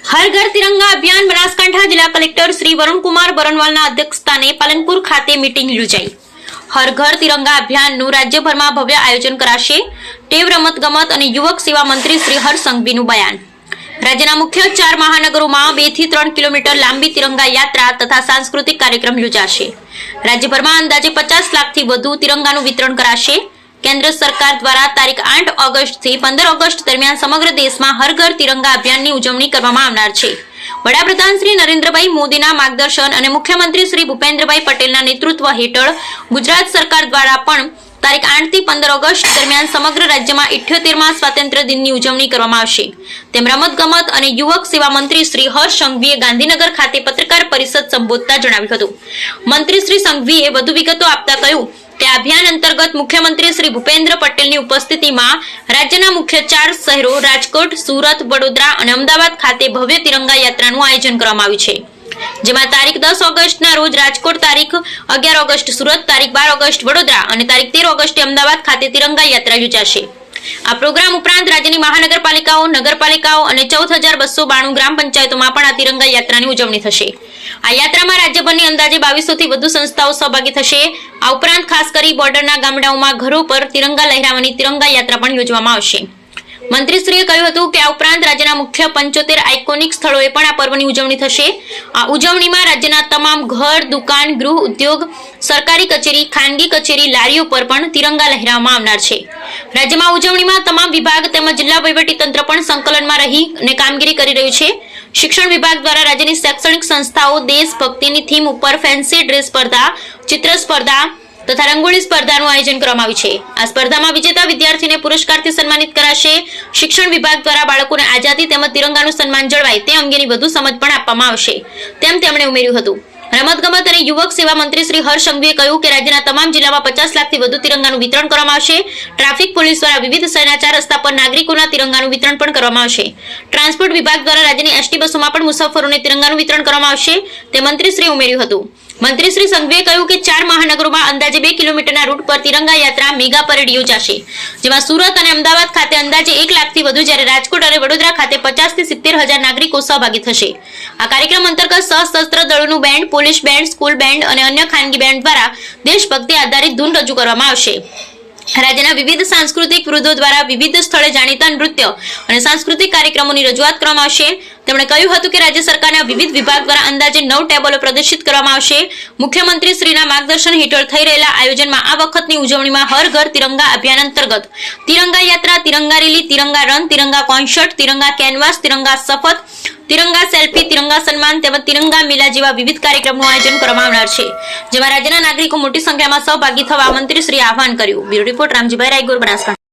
हर घर तिरंगा अभियान बनासकांठा जिला कलेक्टर श्री वरुणकुमार बरनवालના અધ્યક્ષસ્થાને પાલનપુર ખાતે મીટિંગ યોજાઈ। હર ઘર તિરંગા અભિયાનનું રાજ્યભરમાં ભવ્ય આયોજન કરાશે। ટેવ રમતગમત અને યુવક સેવા મંત્રી શ્રી હર્ષ સંઘવીનું બયાન। રાજ્યના મુખ્ય 4 મહાનગરોમાં 2 થી 3 કિલોમીટર લાંબી તિરંગા યાત્રા તથા સાંસ્કૃતિક કાર્યક્રમ યોજાશે। રાજ્યભરમાં અંદાજે 50 લાખથી વધુ તિરંગાનું વિતરણ કરાશે। केंद्र सरकार द्वारा तारीख 8 ऑगस्ट થી 15 ऑगस्ट दरमियान समग्र देश में हर घर तिरंगा अभियान की उजवणी करवामां आवनार छे। वडाप्रधान श्री नरेन्द्रभाई मोदीना मार्गदर्शन और मुख्यमंत्री श्री भूपेन्द्रभाई पटेलना नेतृत्व हेठळ गुजरात सरकार द्वारा पण तारीख 8 થી 15 ऑगस्ट दरमियान समग्र राज्य में 78मा स्वातंत्र्य दिन की उजवणी करवामां आवशे। तेम रमतगमत और युवक सेवा मंत्री श्री हर्ष संघवीए गांधीनगर खाते पत्रकार परिषद संबोधता जणाव्युं हतुं। मंत्री श्री संघवीए वधु विगतो आपता कह्युं के अभियान अंतर्गत मुख्यमंत्री श्री भूपेन्द्र पटेल की उपस्थिति में राज्य मुख्य 4 शहरों राजकोट, सूरत, वडोदरा और अमदावाद खाते भव्य तिरंगा यात्रा आयोजन करवामां आव्युं छे। जेमां तारीख 10 ऑगस्ट रोज राजकोट, तारीख 11 ऑगस्ट सूरत, तारीख 12 ऑगस्ट वडोदरा और तारीख 13 ऑगस्ट अमदावाद खाते तिरंगा यात्रा योजाशे। आ प्रोग्राम उपरांत राज्यनी महानगरपालिकाओं, नगरपालिकाओं और 14,292 ग्राम पंचायतों में पण आ तिरंगा यात्रानी उजवणी थशे। आ यात्रामां राज्यभरनी अंदाजे 2200 थी વધુ संस्थाओं सहभागी थशे। आ उपरांत खास करी बोर्डरना गामडाओमां घरों पर तिरंगा लहरावવાની तिरंगा यात्रा पण योजवामां आवशे। मंत्रीश्रीए કહ્યું હતું કે આ ઉપરાંત રાજ્યના મુખ્ય 75 આઇકોનિક સ્થળોએ પણ આ પર્વની ઉજવણી થશે। આ ઉજવણીમાં રાજ્યના તમામ ઘર, દુકાન, ગૃહ ઉદ્યોગ, સરકારી કચેરી, ખાનગી કચેરી, લારીઓ પર પણ તિરંગા લહેરાવવામાં આવનાર છે। રાજ્યમાં ઉજવણીમાં તમામ વિભાગ તેમજ જિલ્લા વહીવટી તંત્ર પણ સંકલનમાં રહી અને કામગીરી કરી રહ્યું છે। શિક્ષણ વિભાગ દ્વારા રાજ્યની શૈક્ષણિક સંસ્થાઓ દેશભક્તિની થીમ ઉપર ફેન્સી ડ્રેસ સ્પર્ધા, ચિત્ર સ્પર્ધા तथा रंगोली स्पर्धाનું आयोजन કરવામાં આવ્યું છે। આ સ્પર્ધામાં વિજેતા વિદ્યાર્થીને પુરસ્કારથી સન્માનિત કરાશે। શિક્ષણ વિભાગ દ્વારા બાળકોને આઝાદી તેમજ તિરંગાનું સન્માન જળવાય તે અંગેની વધુ સમજ પણ આપવામાં આવશે તેમ તેમણે ઉમેર્યું હતું। રમતગમત અને યુવક સેવા મંત્રી શ્રી હર્ષ સંઘવીએ કહ્યું કે રાજ્યના તમામ જિલ્લામાં 50 લાખથી વધુ તિરંગાનું વિતરણ કરવામાં આવશે। ટ્રાફિક પોલીસ દ્વારા વિવિધ શહેરના 4 રસ્તા પર નાગરિકોના તિરંગાનું વિતરણ પણ કરવામાં આવશે। ટ્રાન્સપોર્ટ વિભાગ દ્વારા રાજ્યની એસટી બસોમાં પણ મુસાફરોને તિરંગાનું વિતરણ કરવામાં આવશે તે મંત્રીશ્રીએ ઉમેર્યું હતું। मंत्री श्री संघवीए કહ્યું કે 4 મહાનગરોમાં અંદાજે 2 કિલોમીટરના રૂટ પર તિરંગા યાત્રા મેગા પરેડ યોજાશે। જેમાં સુરત અને અમદાવાદ ખાતે અંદાજે 1 લાખથી વધુ જ્યારે રાજકોટ અને વડોદરા ખાતે 50 થી 70 હજાર નાગરિકો સહભાગી થશે। આ કાર્યક્રમ અંતર્ગત સશસ્ત્ર દળોનું band, police band, school band અને અન્ય ખાનગી બેન્ડ દ્વારા દેશભક્તિ આધારિત ધૂન રજૂ કરવામાં આવશે। રાજ્યના વિવિધ સાંસ્કૃતિક વૃદ્ધો દ્વારા વિવિધ સ્થળે જાણીતા નૃત્ય અને સાંસ્કૃતિક કાર્યક્રમોની રજૂઆત કરવામાં આવશે। તેમણે કહ્યું હતું કે રાજ્ય સરકારના વિવિધ વિભાગ દ્વારા અંદાજે 9 ટેબલો પ્રદર્શિત કરવામાં આવશે। મુખ્યમંત્રી શ્રીના માર્ગદર્શન હેઠળ થઈ રહેલા આયોજનમાં આ વખતની ઉજવણીમાં હર ઘર તિરંગા અભિયાન અંતર્ગત તિરંગા યાત્રા, તિરંગા રેલી, તિરંગા રન, તિરંગા કોન્સર્ટ, તિરંગા કેનવાસ, તિરંગા શપથ, तिरंगा सेल्फी, तिरंगा सम्मान તેમજ तिरंगा मेला જેવા વિવિધ કાર્યક્રમોનું આયોજન કરવામાં આવનાર છે। જેમાં રાજ્યના નાગરિકો મોટી સંખ્યામાં સહભાગી થવા મંત્રીશ્રીએ આહવાન કર્યું। Bureau report Ramjibhai Raigor, Banaskantha.